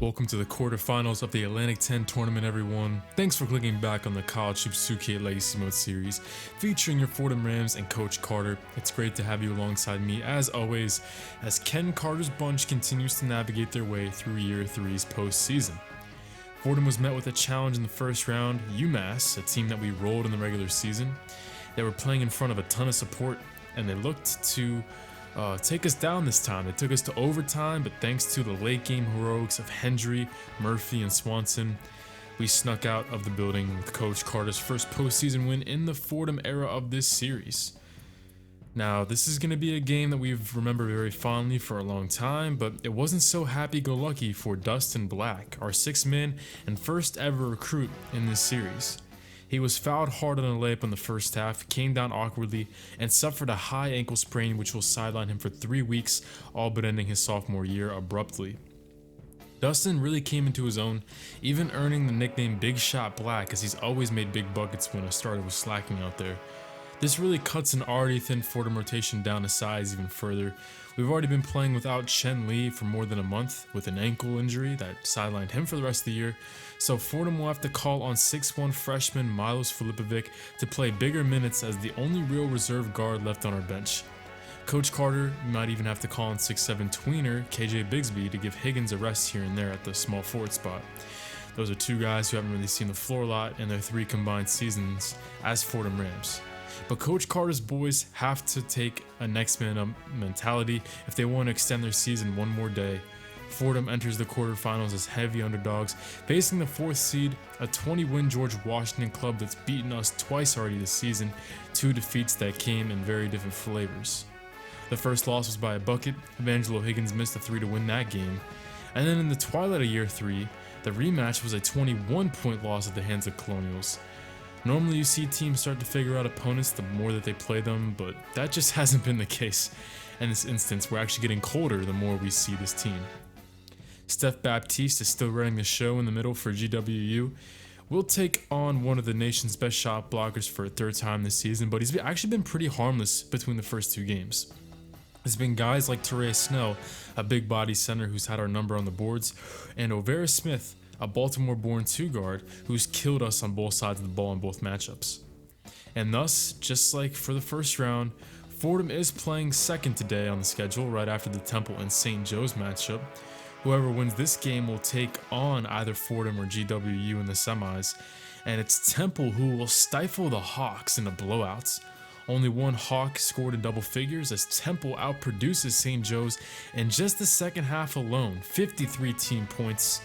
Welcome to the quarterfinals of the Atlantic 10 tournament, everyone. Thanks for clicking back on the College Hoops 2K Legacy Mode series featuring your Fordham Rams and Coach Carter. It's great to have you alongside me as always as Ken Carter's bunch continues to navigate their way through Year 3's postseason. Fordham was met with a challenge in the first round, UMass, a team that we rolled in the regular season. They were playing in front of a ton of support and they looked to take us down this time. They took us to overtime, but thanks to the late game heroics of Hendry, Murphy, and Swanson, we snuck out of the building with Coach Carter's first postseason win in the Fordham era of this series. Now, this is going to be a game that we've remembered very fondly for a long time, but it wasn't so happy-go-lucky for Dustin Black, our sixth man and first ever recruit in this series. He was fouled hard on a layup in the first half, came down awkwardly, and suffered a high ankle sprain which will sideline him for 3 weeks, all but ending his sophomore year abruptly. Dustin really came into his own, even earning the nickname Big Shot Black as he's always made big buckets when a starter was slacking out there. This really cuts an already thin Fordham rotation down to size even further. We've already been playing without Chen Lee for more than a month with an ankle injury that sidelined him for the rest of the year, so Fordham will have to call on 6'1" freshman Milos Filipovic to play bigger minutes as the only real reserve guard left on our bench. Coach Carter might even have to call on 6'7" tweener KJ Bigsby to give Higgins a rest here and there at the small forward spot. Those are two guys who haven't really seen the floor a lot in their 3 combined seasons as Fordham Rams. But Coach Carter's boys have to take a next man up mentality if they want to extend their season one more day. Fordham enters the quarterfinals as heavy underdogs, facing the 4th seed, a 20-win George Washington club that's beaten us twice already this season, 2 defeats that came in very different flavors. The first loss was by a bucket. Evangelo Higgins missed a 3 to win that game. And then in the twilight of Year 3, the rematch was a 21-point loss at the hands of Colonials. Normally you see teams start to figure out opponents the more that they play them, but that just hasn't been the case. In this instance, we're actually getting colder the more we see this team. Steph Baptiste is still running the show in the middle for GWU. We'll take on one of the nation's best shot blockers for a 3rd time this season, but he's actually been pretty harmless between the first 2 games. There's been guys like Teray Snell, a big body center who's had our number on the boards, and Overa Smith, a Baltimore-born 2-guard who's killed us on both sides of the ball in both matchups. And thus, just like for the first round, Fordham is playing second today on the schedule right after the Temple and St. Joe's matchup. Whoever wins this game will take on either Fordham or GWU in the semis, and it's Temple who will stifle the Hawks in the blowouts. Only one Hawk scored in double figures as Temple outproduces St. Joe's in just the second half alone, 53 team points.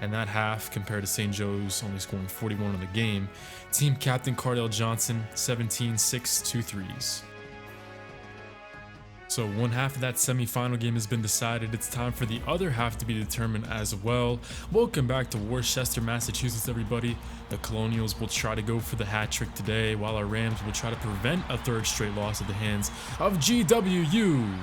And that half, compared to St. Joe's only scoring 41 in the game, team captain Cardell Johnson, 17, 6, 2 threes. So one half of that semifinal game has been decided. It's time for the other half to be determined as well. Welcome back to Worcester, Massachusetts, everybody. The Colonials will try to go for the hat trick today, while our Rams will try to prevent a 3rd straight loss at the hands of GWU.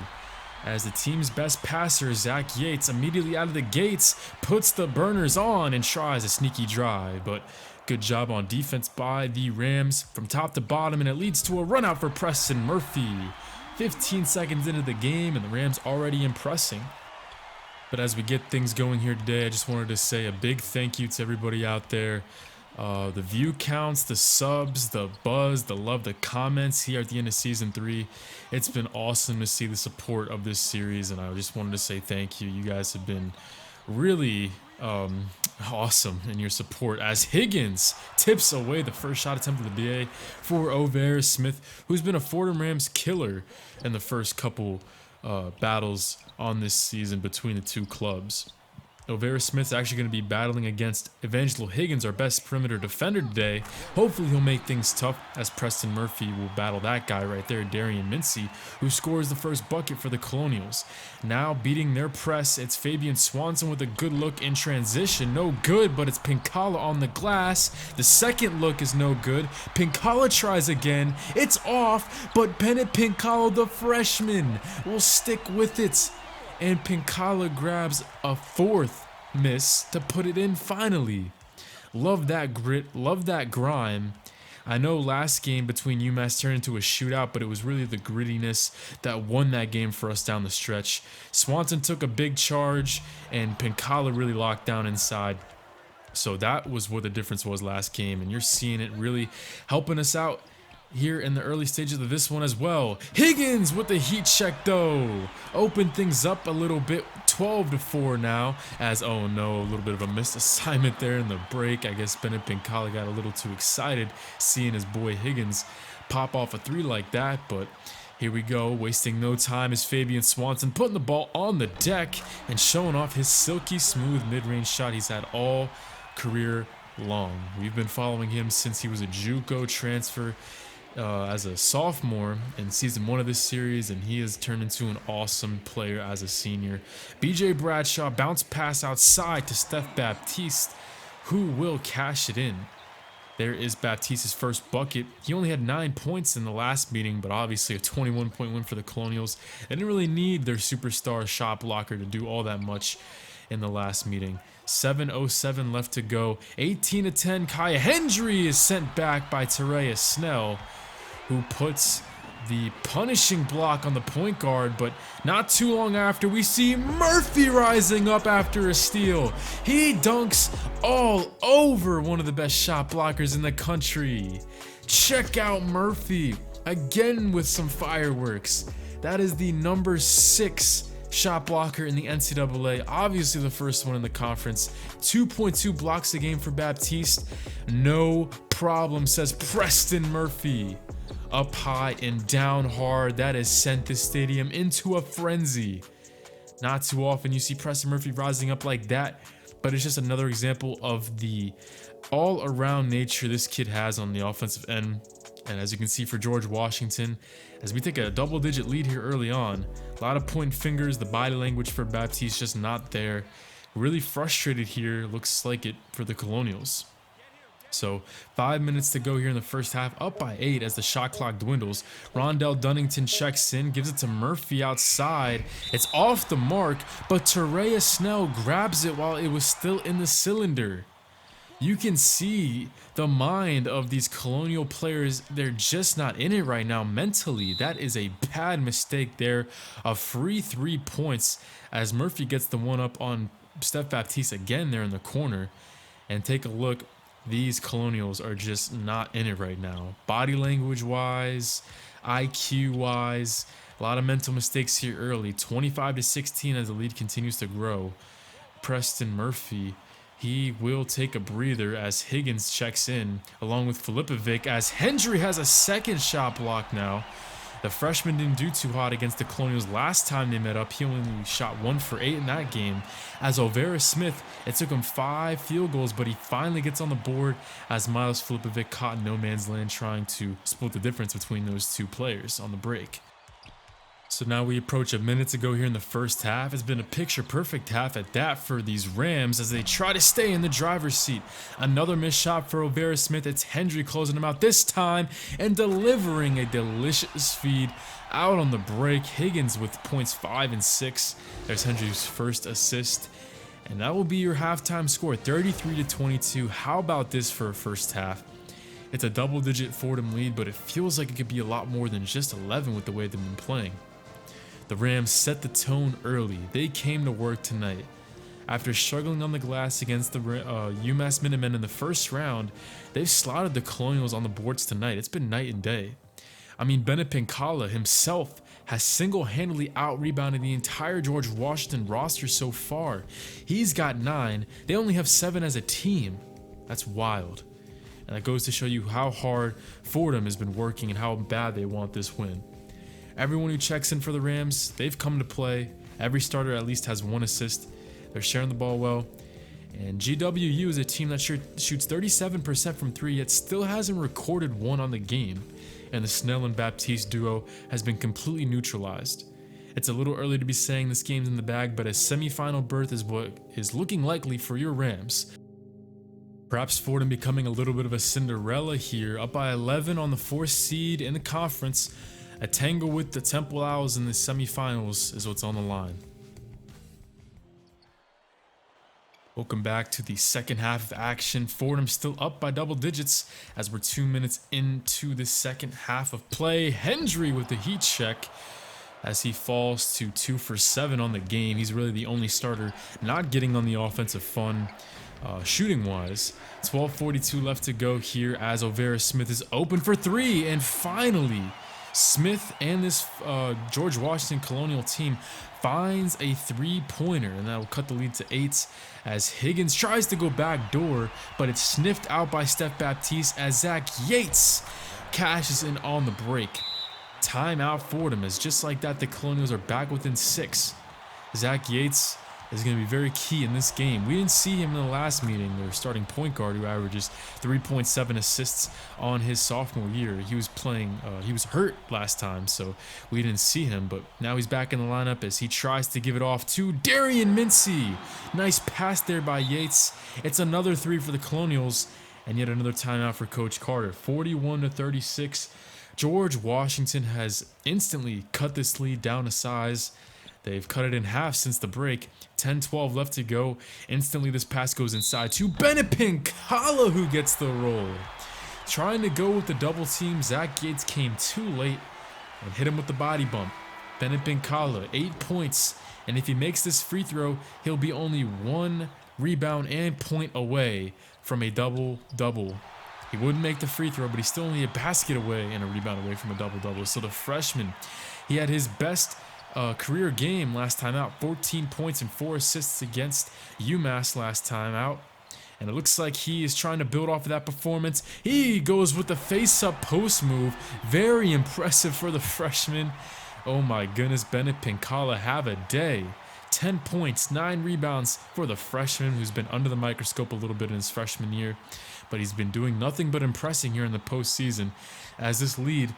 As the team's best passer, Zach Yates, immediately out of the gates, puts the burners on and tries a sneaky drive, but good job on defense by the Rams from top to bottom, and it leads to a run out for Preston Murphy. 15 seconds into the game, and the Rams already impressing. But as we get things going here today, I just wanted to say a big thank you to everybody out there. The view counts, the subs, the buzz, the love, the comments here at the end of Season 3. It's been awesome to see the support of this series, and I just wanted to say thank you. You guys have been really awesome in your support as Higgins tips away the first shot attempt of the BA for Overa Smith, who's been a Fordham Rams killer in the first couple battles on this season between the 2 clubs. Overa Smith's actually going to be battling against Evangelo Higgins, our best perimeter defender today. Hopefully he'll make things tough as Preston Murphy will battle that guy right there, Darian Mincy, who scores the first bucket for the Colonials. Now beating their press, it's Fabian Swanson with a good look in transition. No good, but it's Pinkala on the glass. The second look is no good. Pinkala tries again. It's off, but Bennett Pinkala, the freshman, will stick with it. And Pinkala grabs a 4th miss to put it in finally. Love that grit, love that grime. I know last game between UMass turned into a shootout, but it was really the grittiness that won that game for us down the stretch. Swanson took a big charge, and Pincala really locked down inside. So that was what the difference was last game, and you're seeing it really helping us out here in the early stages of this one as well. Higgins with the heat check though. Open things up a little bit, 12-4 now, as, oh no, a little bit of a missed assignment there in the break. I guess Bennett Pincala got a little too excited seeing his boy Higgins pop off a three like that, but here we go, wasting no time is Fabian Swanson putting the ball on the deck and showing off his silky smooth mid-range shot he's had all career long. We've been following him since he was a JUCO transfer as a sophomore in season 1 of this series, and he has turned into an awesome player as a senior. BJ Bradshaw bounce pass outside to Steph Baptiste, who will cash it in. There is Baptiste's first bucket. He only had 9 points in the last meeting, but obviously a 21-point win for the Colonials. They didn't really need their superstar shot blocker to do all that much in the last meeting. 7:07 left to go. 18-10. Kaya Hendry is sent back by Terea Snell, who puts the punishing block on the point guard, but not too long after we see Murphy rising up after a steal. He dunks all over one of the best shot blockers in the country. Check out Murphy again with some fireworks. That is the number 6 shot blocker in the NCAA, obviously the first one in the conference. 2.2 blocks a game for Baptiste. No problem, says Preston Murphy. Up high and down hard, that has sent the stadium into a frenzy. Not too often you see Preston Murphy rising up like that, but it's just another example of the all-around nature this kid has on the offensive end. And as you can see for George Washington, as we take a double-digit lead here early on, a lot of pointing fingers, the body language for Baptiste just not there. Really frustrated here, looks like it, for the Colonials. So 5 minutes to go here in the first half, up by 8 as the shot clock dwindles. Rondell Dunnington checks in, gives it to Murphy outside. It's off the mark, but Terea Snell grabs it while it was still in the cylinder. You can see the mind of these Colonial players. They're just not in it right now mentally. That is a bad mistake there. A free 3 points as Murphy gets the one up on Steph Baptiste again there in the corner. And take a look. These Colonials are just not in it right now. Body language wise, IQ wise, a lot of mental mistakes here early. 25-16 as the lead continues to grow. Preston Murphy, he will take a breather as Higgins checks in along with Filipovic as Hendry has a second shot block now. The freshman didn't do too hot against the Colonials last time they met up. He only shot 1 for 8 in that game. As Overa Smith, it took him 5 field goals, but he finally gets on the board as Miles Filipovic caught in no man's land trying to split the difference between those two players on the break. So now we approach a minute to go here in the first half. It's been a picture-perfect half at that for these Rams as they try to stay in the driver's seat. Another missed shot for Overa Smith. It's Hendry closing him out this time and delivering a delicious feed out on the break. Higgins with points 5 and 6. There's Hendry's first assist. And that will be your halftime score, 33-22. How about this for a first half? It's a double-digit Fordham lead, but it feels like it could be a lot more than just 11 with the way they've been playing. The Rams set the tone early. They came to work tonight. After struggling on the glass against the UMass Minutemen in the first round, they've slaughtered the Colonials on the boards tonight. It's been night and day. I mean, Bennett Pincala himself has single-handedly out-rebounded the entire George Washington roster so far. He's got 9. They only have 7 as a team. That's wild. And that goes to show you how hard Fordham has been working and how bad they want this win. Everyone who checks in for the Rams, they've come to play. Every starter at least has 1 assist. They're sharing the ball well. And GWU is a team that shoots 37% from 3, yet still hasn't recorded 1 on the game. And the Snell and Baptiste duo has been completely neutralized. It's a little early to be saying this game's in the bag, but a semifinal berth is what is looking likely for your Rams. Perhaps Fordham becoming a little bit of a Cinderella here, up by 11 on the 4th seed in the conference. A tangle with the Temple Owls in the semifinals is what's on the line. Welcome back to the second half of action. Fordham still up by double digits as we're 2 minutes into the second half of play. Hendry with the heat check as he falls to 2 for 7 on the game. He's really the only starter not getting on the offensive fun shooting wise. 12:42 left to go here as Overa Smith is open for 3, and finally Smith and this George Washington Colonial team finds a 3-pointer, and that will cut the lead to 8 as Higgins tries to go back door, but it's sniffed out by Steph Baptiste as Zach Yates cashes in on the break. Timeout Fordham, as just like that the Colonials are back within 6. Zach Yates is going to be very key in this game. We didn't see him in the last meeting, their starting point guard who averages 3.7 assists on his sophomore year. He was playing, he was hurt last time, so we didn't see him, but now he's back in the lineup as he tries to give it off to Darian Mincy. Nice pass there by Yates. It's another 3 for the Colonials, and yet another timeout for Coach Carter. 41-36. George Washington has instantly cut this lead down a size. They've cut it in half since the break. 10-12 left to go. Instantly, this pass goes inside to Bennett Pinkala, who gets the roll. Trying to go with the double team, Zach Yates came too late and hit him with the body bump. Bennett Pinkala, 8 points. And if he makes this free throw, he'll be only 1 rebound and point away from a double-double. He wouldn't make the free throw, but he's still only a basket away and a rebound away from a double-double. So the freshman, he had his best career game last time out. 14 points and 4 assists against UMass last time out. And it looks like he is trying to build off of that performance. He goes with the face-up post move. Very impressive for the freshman. Oh my goodness, Bennett Pinkala, have a day. 10 points, 9 rebounds for the freshman who's been under the microscope a little bit in his freshman year. But he's been doing nothing but impressing here in the postseason as this lead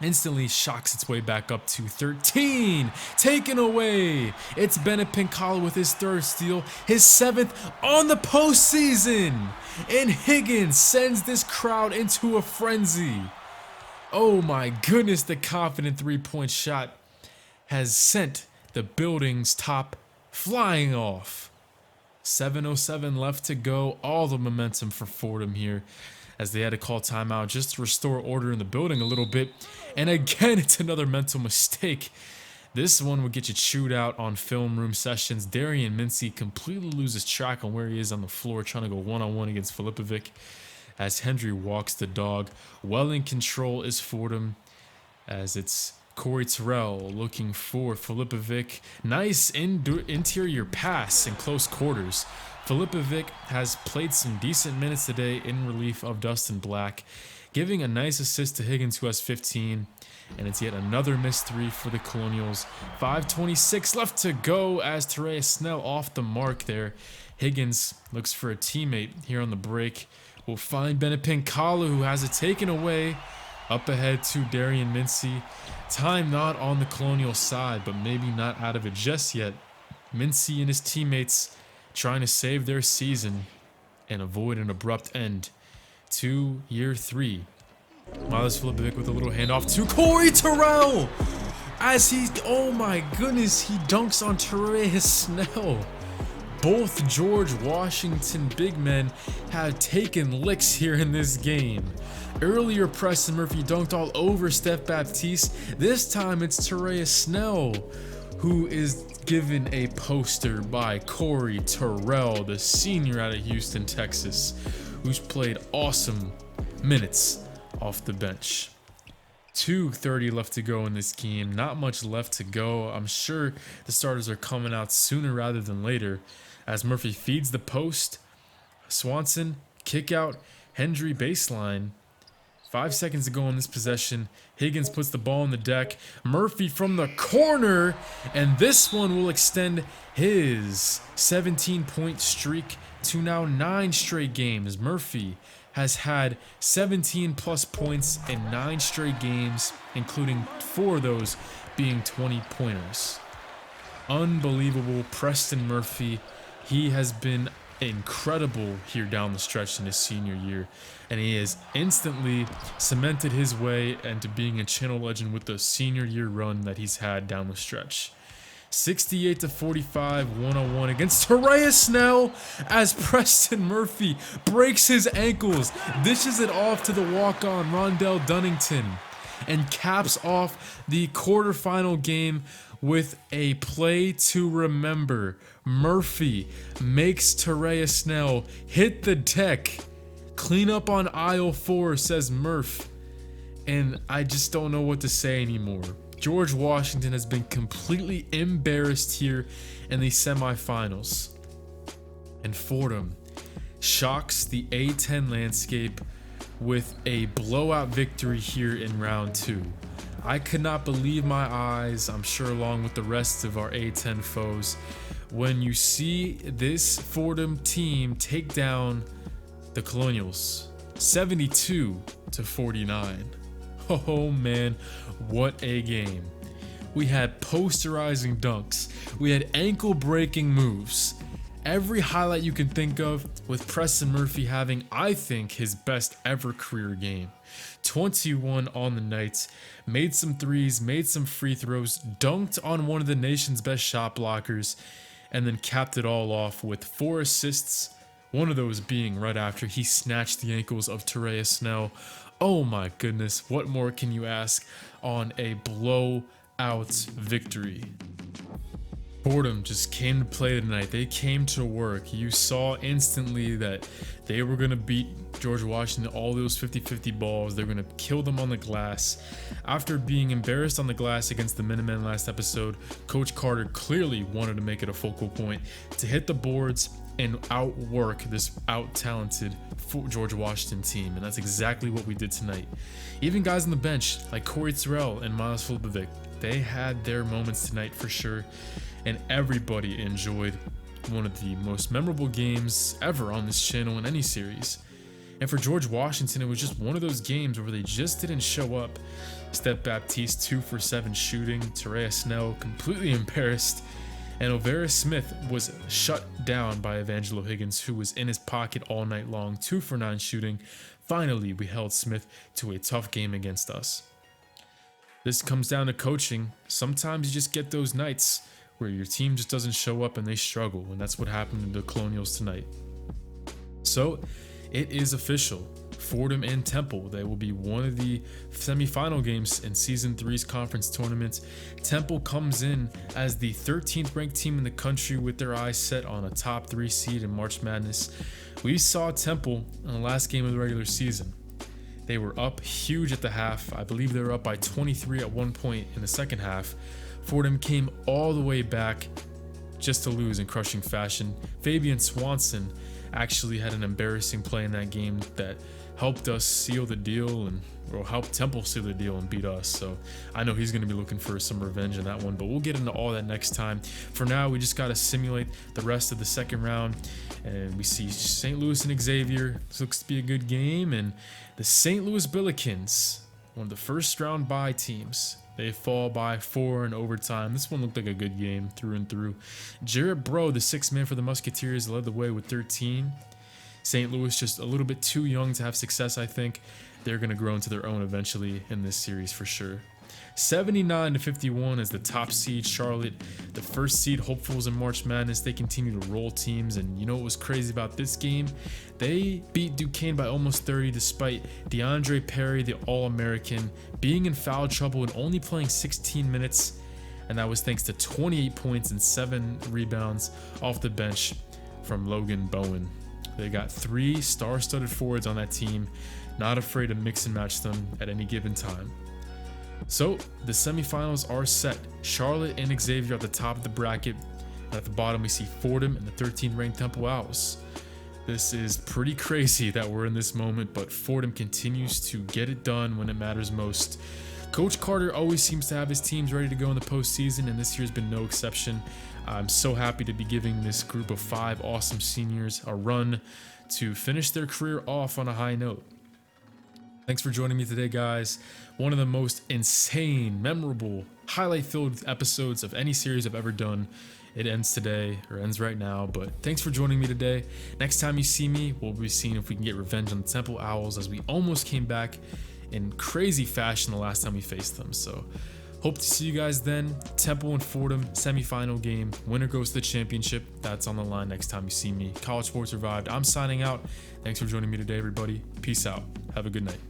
instantly shocks its way back up to 13. Taken away. It's Bennett Pinkala with his 3rd steal, his 7th on the postseason. And Higgins sends this crowd into a frenzy. Oh my goodness, the confident 3-point shot has sent the building's top flying off. 7:07 left to go. All the momentum for Fordham here as they had to call timeout just to restore order in the building a little bit. And again, it's another mental mistake. This one would get you chewed out on film room sessions. Darian Mincy completely loses track on where he is on the floor, trying to go one-on-one against Filipovic as Hendry walks the dog. Well in control is Fordham as it's Corey Terrell looking for Filipovic. Nice interior pass in close quarters. Filipovic has played some decent minutes today in relief of Dustin Black, giving a nice assist to Higgins, who has 15. And it's yet another missed 3 for the Colonials. 5:26 left to go as Terea Snell off the mark there. Higgins looks for a teammate here on the break. We'll find Bennett Pinkala, who has it taken away. Up ahead to Darian Mincy. Time not on the Colonial side, but maybe not out of it just yet. Mincy and his teammates trying to save their season and avoid an abrupt end to year 3. Miles Filipovic with a little handoff to Corey Terrell as he, oh my goodness, he dunks on Terea Snell. Both George Washington big men have taken licks here in this game. Earlier, Preston Murphy dunked all over Steph Baptiste. This time, it's Terea Snell who is given a poster by Corey Terrell, the senior out of Houston, Texas, who's played awesome minutes off the bench. 2:30 left to go in this game. Not much left to go. I'm sure the starters are coming out sooner rather than later as Murphy feeds the post. Swanson, kick out, Hendry baseline. 5 seconds to go in this possession. Higgins puts the ball on the deck. Murphy from the corner, and this one will extend his 17-point streak to now 9 straight games. Murphy has had 17 plus points in 9 straight games, including 4 of those being 20-pointers. Unbelievable. Preston Murphy, he has been incredible here down the stretch in his senior year, and he has instantly cemented his way into being a channel legend with the senior year run that he's had down the stretch. 68-45, 101 against Terea Snell as Preston Murphy breaks his ankles, dishes it off to the walk-on Rondell Dunnington, and caps off the quarterfinal game with a play to remember. Murphy makes Terea Snell hit the deck. Clean up on aisle 4, says Murph. And I just don't know what to say anymore. George Washington has been completely embarrassed here in the semifinals. And Fordham shocks the A-10 landscape with a blowout victory here in round 2. I could not believe my eyes, I'm sure along with the rest of our A-10 foes, when you see this Fordham team take down the Colonials 72-49. Oh man, what a game. We had posterizing dunks, we had ankle breaking moves, every highlight you can think of, with Preston Murphy having, I think, his best ever career game. 21 on the night, made some threes, made some free throws, dunked on one of the nation's best shot blockers, and then capped it all off with 4 assists, one of those being right after he snatched the ankles of Terea Snell. Oh my goodness, what more can you ask on a blowout victory? Fordham just came to play tonight. They came to work. You saw instantly that they were going to beat George Washington, all those 50-50 balls. They're going to kill them on the glass. After being embarrassed on the glass against the Minutemen last episode, Coach Carter clearly wanted to make it a focal point to hit the boards and outwork this out-talented George Washington team, and that's exactly what we did tonight. Even guys on the bench like Corey Terrell and Miles Filipovic, they had their moments tonight for sure, and everybody enjoyed one of the most memorable games ever on this channel in any series. And for George Washington, it was just one of those games where they just didn't show up. Steph Baptiste 2 for 7 shooting, Terea Snell completely embarrassed, and Overa Smith was shut down by Evangelo Higgins, who was in his pocket all night long, 2 for 9 shooting. Finally, we held Smith to a tough game against us. This comes down to coaching. Sometimes you just get those nights where your team just doesn't show up and they struggle, and that's what happened to the Colonials tonight. So, it is official. Fordham and Temple, they will be one of the semifinal games in Season 3's conference tournament. Temple comes in as the 13th ranked team in the country with their eyes set on a top 3 seed in March Madness. We saw Temple in the last game of the regular season. They were up huge at the half. I believe they were up by 23 at one point in the second half. Fordham came all the way back just to lose in crushing fashion. Fabian Swanson actually had an embarrassing play in that game that helped us seal the deal, or helped Temple seal the deal and beat us. So I know he's going to be looking for some revenge in that one, but we'll get into all that next time. For now, we just got to simulate the rest of the second round, and we see St. Louis and Xavier. This looks to be a good game, and the St. Louis Billikens, one of the first round bye teams, they fall by 4 in overtime. This one looked like a good game through and through. Jarrett Bro, the 6th man for the Musketeers, led the way with 13. St. Louis just a little bit too young to have success, I think. They're going to grow into their own eventually in this series for sure. 79-51 as the top seed Charlotte, the first seed hopefuls in March Madness. They continue to roll teams, and you know what was crazy about this game? They beat Duquesne by almost 30 despite DeAndre Perry, the All-American, being in foul trouble and only playing 16 minutes, and that was thanks to 28 points and 7 rebounds off the bench from Logan Bowen. They got 3 star-studded forwards on that team, not afraid to mix and match them at any given time. So, the semifinals are set. Charlotte and Xavier at the top of the bracket. And at the bottom, we see Fordham and the 13th ranked Temple Owls. This is pretty crazy that we're in this moment, but Fordham continues to get it done when it matters most. Coach Carter always seems to have his teams ready to go in the postseason, and this year's been no exception. I'm so happy to be giving this group of 5 awesome seniors a run to finish their career off on a high note. Thanks for joining me today, guys. One of the most insane, memorable, highlight-filled episodes of any series I've ever done. It ends today, or ends right now, but thanks for joining me today. Next time you see me, we'll be seeing if we can get revenge on the Temple Owls, as we almost came back in crazy fashion the last time we faced them. So Hope to see you guys then. Temple and Fordham semifinal game. Winner goes to the championship. That's on the line next time you see me. College Sports Revived. I'm signing out. Thanks for joining me today, everybody. Peace out. Have a good night.